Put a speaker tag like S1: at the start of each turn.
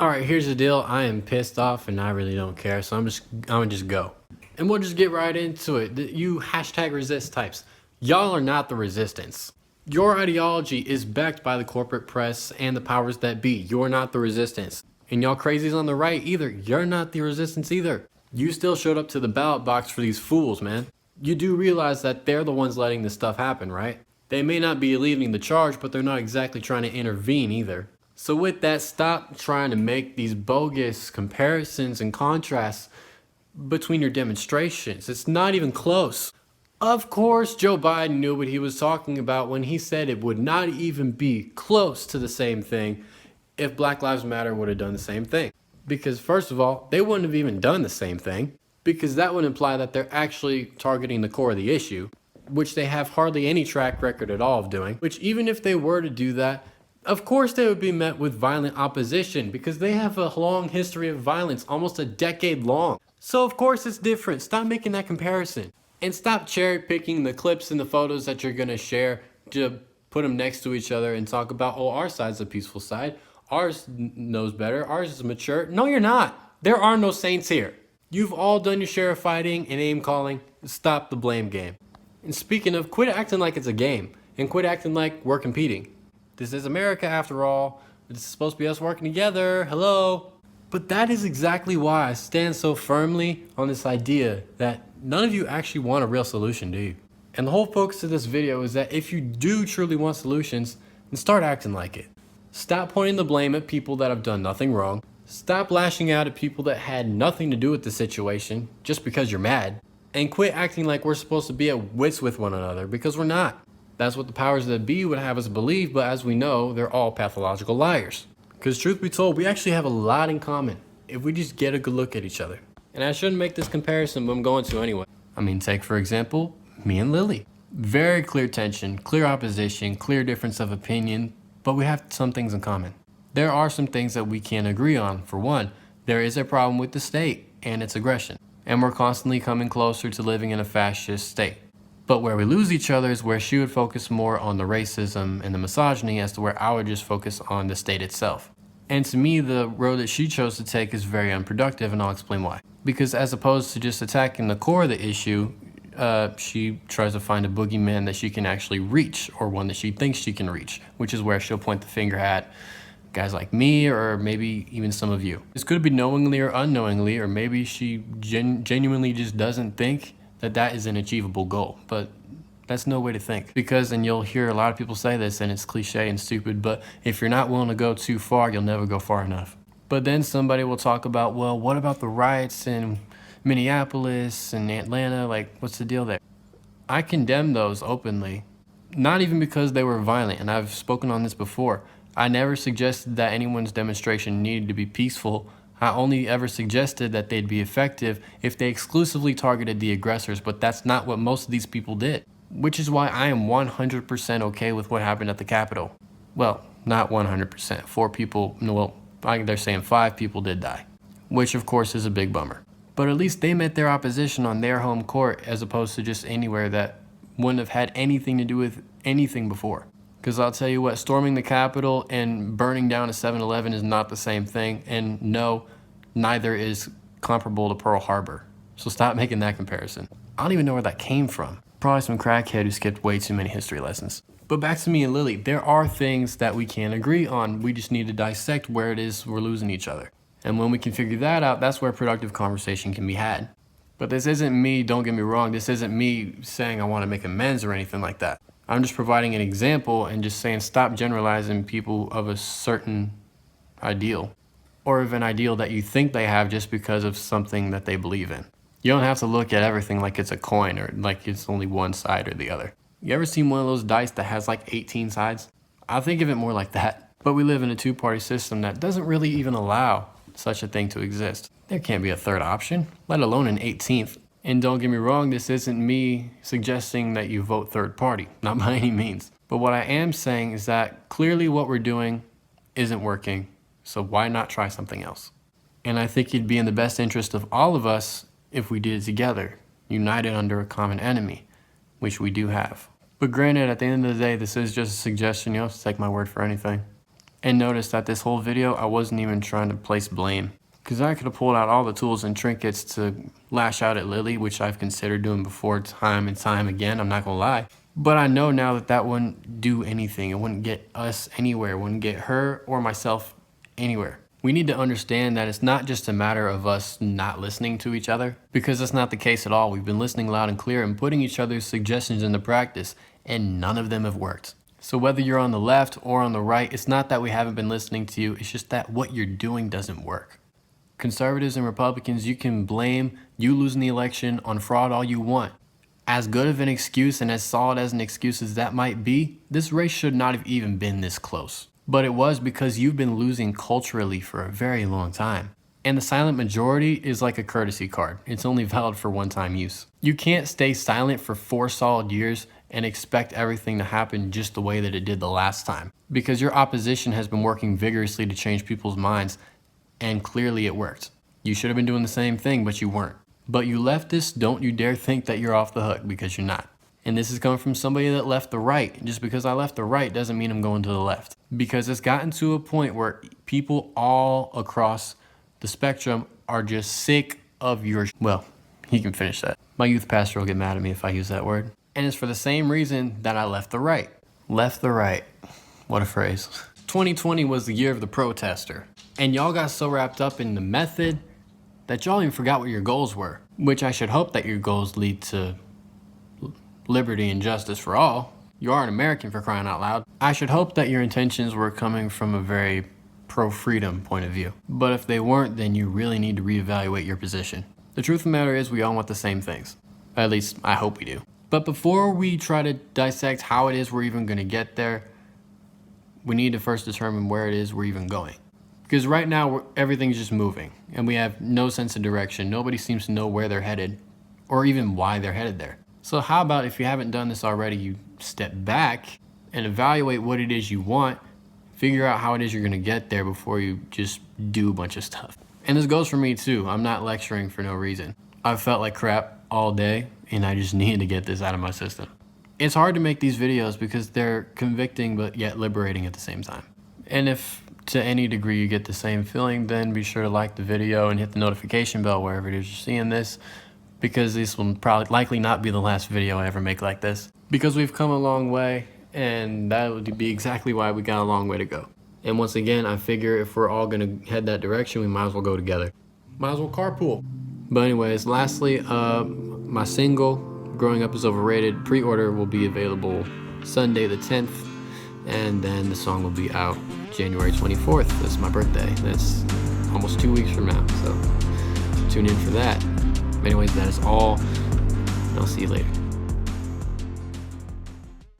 S1: All right, here's the deal. I am pissed off and I really don't care. So I'm gonna just go. And we'll just get right into it. You hashtag resist types. Y'all are not the resistance. Your ideology is backed by the corporate press and the powers that be. You're not the resistance. And y'all crazies on the right either. You're not the resistance either. You still showed up to the ballot box for these fools, man. You do realize that they're the ones letting this stuff happen, right? They may not be leading the charge, but they're not exactly trying to intervene either. So with that, stop trying to make these bogus comparisons and contrasts between your demonstrations. It's not even close. Of course, Joe Biden knew what he was talking about when he said it would not even be close to the same thing if Black Lives Matter would have done the same thing. Because first of all, they wouldn't have even done the same thing, because that would imply that they're actually targeting the core of the issue, which they have hardly any track record at all of doing, which even if they were to do that, of course they would be met with violent opposition because they have a long history of violence, almost a decade long. So of course it's different. Stop making that comparison. And stop cherry picking the clips and the photos that you're gonna share to put them next to each other and talk about, oh, our side's a peaceful side. Ours knows better. Ours is mature. No, you're not. There are no saints here. You've all done your share of fighting and aim calling. Stop the blame game. And speaking of, quit acting like it's a game and quit acting like we're competing. This is America after all. This is supposed to be us working together. Hello. But that is exactly why I stand so firmly on this idea that none of you actually want a real solution, do you? And the whole focus of this video is that if you do truly want solutions, then start acting like it. Stop pointing the blame at people that have done nothing wrong. Stop lashing out at people that had nothing to do with the situation just because you're mad. And quit acting like we're supposed to be at wits with one another, because we're not. That's what the powers that be would have us believe, but as we know, they're all pathological liars. Because truth be told, we actually have a lot in common if we just get a good look at each other. And I shouldn't make this comparison, but I'm going to anyway. I mean, take for example, me and Lily. Very clear tension, clear opposition, clear difference of opinion, but we have some things in common. There are some things that we can agree on. For one, there is a problem with the state and its aggression, and we're constantly coming closer to living in a fascist state. But where we lose each other is where she would focus more on the racism and the misogyny as to where I would just focus on the state itself. And to me, the road that she chose to take is very unproductive, and I'll explain why. Because as opposed to just attacking the core of the issue, she tries to find a boogeyman that she can actually reach, or one that she thinks she can reach, which is where she'll point the finger at guys like me, or maybe even some of you. This could be knowingly or unknowingly, or maybe she genuinely just doesn't think that that is an achievable goal, but that's no way to think. Because, and you'll hear a lot of people say this, and it's cliche and stupid, but if you're not willing to go too far, you'll never go far enough. But then somebody will talk about, well, what about the riots in Minneapolis and Atlanta? Like, what's the deal there? I condemn those openly, not even because they were violent, and I've spoken on this before. I never suggested that anyone's demonstration needed to be peaceful. I only ever suggested that they'd be effective if they exclusively targeted the aggressors, but that's not what most of these people did. Which is why I am 100% okay with what happened at the Capitol. Well, not 100%. 4 people, well, they're saying 5 people did die, which of course is a big bummer. But at least they met their opposition on their home court as opposed to just anywhere that wouldn't have had anything to do with anything before. Because I'll tell you what, storming the Capitol and burning down a 7-Eleven is not the same thing, and no, neither is comparable to Pearl Harbor. So stop making that comparison. I don't even know where that came from. Probably some crackhead who skipped way too many history lessons. But back to me and Lily, there are things that we can agree on. We just need to dissect where it is we're losing each other. And when we can figure that out, that's where productive conversation can be had. But this isn't me, don't get me wrong, this isn't me saying I want to make amends or anything like that. I'm just providing an example and just saying stop generalizing people of a certain ideal, or of an ideal that you think they have just because of something that they believe in. You don't have to look at everything like it's a coin or like it's only one side or the other. You ever seen one of those dice that has like 18 sides? I think of it more like that. But we live in a two-party system that doesn't really even allow such a thing to exist. There can't be a third option, let alone an 18th. And don't get me wrong, this isn't me suggesting that you vote third party, not by any means. But what I am saying is that clearly what we're doing isn't working, so why not try something else? And I think it'd be in the best interest of all of us if we did it together, united under a common enemy, which we do have. But granted, at the end of the day, this is just a suggestion. You don't have to take my word for anything. And notice that this whole video, I wasn't even trying to place blame. Because I could have pulled out all the tools and trinkets to lash out at Lily, which I've considered doing before time and time again, I'm not gonna lie. But I know now that that wouldn't do anything. It wouldn't get us anywhere. It wouldn't get her or myself anywhere. We need to understand that it's not just a matter of us not listening to each other, because that's not the case at all. We've been listening loud and clear and putting each other's suggestions into practice, and none of them have worked. So whether you're on the left or on the right, it's not that we haven't been listening to you, it's just that what you're doing doesn't work. Conservatives and Republicans, you can blame you losing the election on fraud all you want. As good of an excuse and as solid as an excuse as that might be, this race should not have even been this close. But it was because you've been losing culturally for a very long time. And the silent majority is like a courtesy card. It's only valid for one-time use. You can't stay silent for 4 solid years and expect everything to happen just the way that it did the last time. Because your opposition has been working vigorously to change people's minds, and clearly it worked. You should have been doing the same thing, but you weren't. But you leftists, don't you dare think that you're off the hook, because you're not. And this is coming from somebody that left the right. Just because I left the right doesn't mean I'm going to the left. Because it's gotten to a point where people all across the spectrum are just sick of your, well, he can finish that. My youth pastor will get mad at me if I use that word. And it's for the same reason that I left the right. Left the right. What a phrase. 2020 was the year of the protester. And y'all got so wrapped up in the method that y'all even forgot what your goals were. Which I should hope that your goals lead to liberty and justice for all. You are an American, for crying out loud. I should hope that your intentions were coming from a very pro-freedom point of view. But if they weren't, then you really need to reevaluate your position. The truth of the matter is we all want the same things. At least, I hope we do. But before we try to dissect how it is we're even gonna get there, we need to first determine where it is we're even going. Because right now, everything's just moving, and we have no sense of direction. Nobody seems to know where they're headed, or even why they're headed there. So how about, if you haven't done this already, you step back and evaluate what it is you want, figure out how it is you're gonna get there before you just do a bunch of stuff. And this goes for me too. I'm not lecturing for no reason. I've felt like crap all day, and I just needed to get this out of my system. It's hard to make these videos because they're convicting but yet liberating at the same time. And if to any degree you get the same feeling, then be sure to like the video and hit the notification bell wherever it is you're seeing this, because this will likely not be the last video I ever make like this. Because we've come a long way, and that would be exactly why we got a long way to go. And once again, I figure if we're all gonna head that direction, we might as well go together. Might as well carpool. But anyways, lastly, my single, Growing Up is Overrated, pre-order will be available Sunday the 10th, and then the song will be out January 24th. That's my birthday. That's almost 2 weeks from now, so tune in for that. Anyways, that is all. I'll see you later.